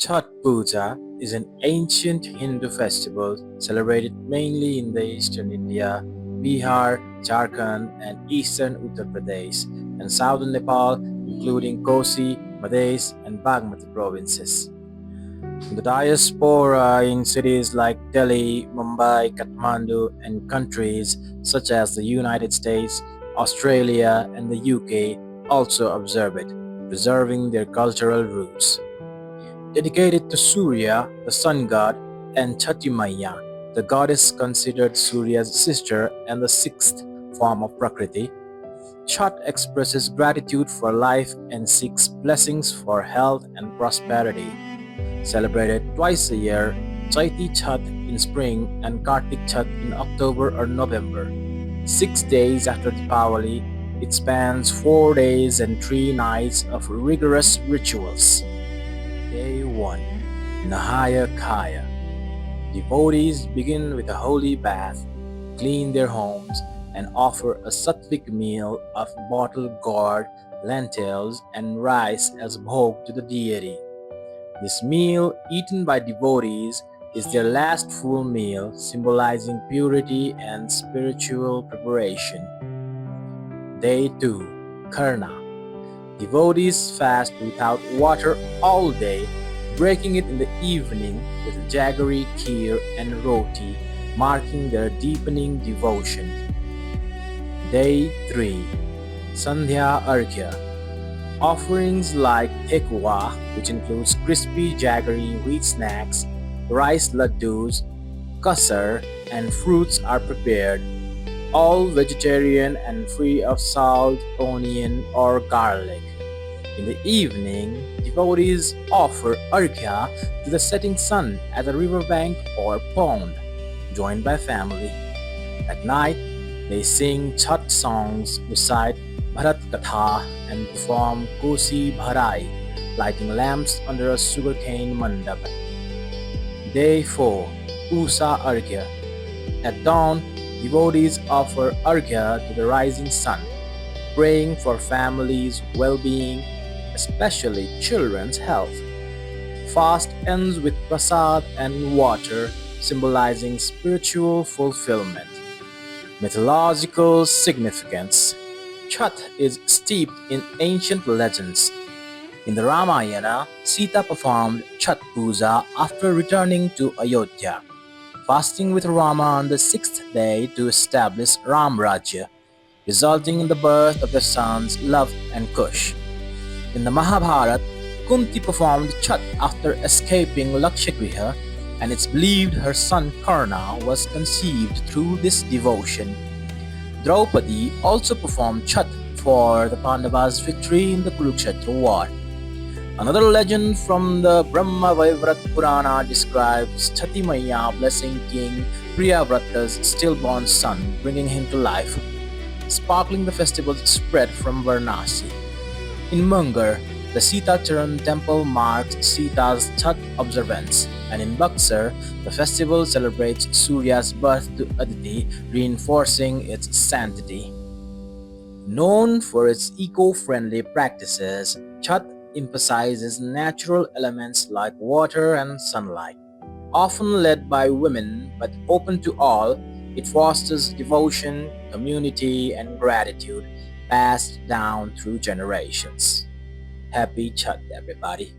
Chhath Puja is an ancient Hindu festival celebrated mainly in the eastern India, Bihar, Jharkhand, and eastern Uttar Pradesh, and southern Nepal, including Kosi, Madhya, and Bagmati provinces. The diaspora in cities like Delhi, Mumbai, Kathmandu, and countries such as the United States, Australia, and the UK also observe it, preserving their cultural roots. Dedicated to Surya, the sun god, and Chhati Maiya, the goddess considered Surya's sister and the sixth form of Prakriti. Chhat expresses gratitude for life and seeks blessings for health and prosperity. Celebrated twice a year, Chaiti Chhath in spring and Kartik Chhath in October or November. 6 days after Deepavali, it spans 4 days and 3 nights of rigorous rituals. Day 1. Nahaya Khaya. Devotees begin with a holy bath, clean their homes, and offer a sattvic meal of bottled gourd, lentils, and rice as bhog to the deity. This meal, eaten by devotees, is their last full meal, symbolizing purity and spiritual preparation. Day 2. Karna. Devotees fast without water all day, breaking it in the evening with jaggery, kheer, and roti, marking their deepening devotion. Day 3. Sandhya Arghya. Offerings like thekwa, which includes crispy jaggery wheat snacks, rice laddus, kasar, and fruits are prepared, all vegetarian and free of salt, onion, or garlic. In the evening, devotees offer arghya to the setting sun at a riverbank or pond, joined by family. At night, they sing Chhat songs, recite Bharat Katha, and perform Kosi Bharai, lighting lamps under a sugarcane mandap. Day 4. Usa Arghya. At dawn, devotees offer arghya to the rising sun, praying for families' well-being, especially children's health. Fast ends with prasad and water, symbolizing spiritual fulfillment. Mythological significance. Chhath is steeped in ancient legends. In the Ramayana, Sita performed Chhath Puja after returning to Ayodhya, fasting with Rama on the sixth day to establish Ram Rajya, resulting in the birth of their sons Lav and Kush. In the Mahabharata, Kunti performed Chhath after escaping Lakshagriha, and it's believed her son Karna was conceived through this devotion. Draupadi also performed Chhath for the Pandavas' victory in the Kurukshetra war. Another legend from the Brahma Vaivrat Purana describes Chhati Maiya blessing King Priyavrata's stillborn son, bringing him to life, sparkling the festival's spread from Varanasi. In Munger, the Sita Charan temple marks Sita's Chhath observance, and in Buxar, the festival celebrates Surya's birth to Aditi, reinforcing its sanctity. Known for its eco-friendly practices, Chhath emphasizes natural elements like water and sunlight. Often led by women but open to all, it fosters devotion, community, and gratitude passed down through generations. Happy Chhath, everybody!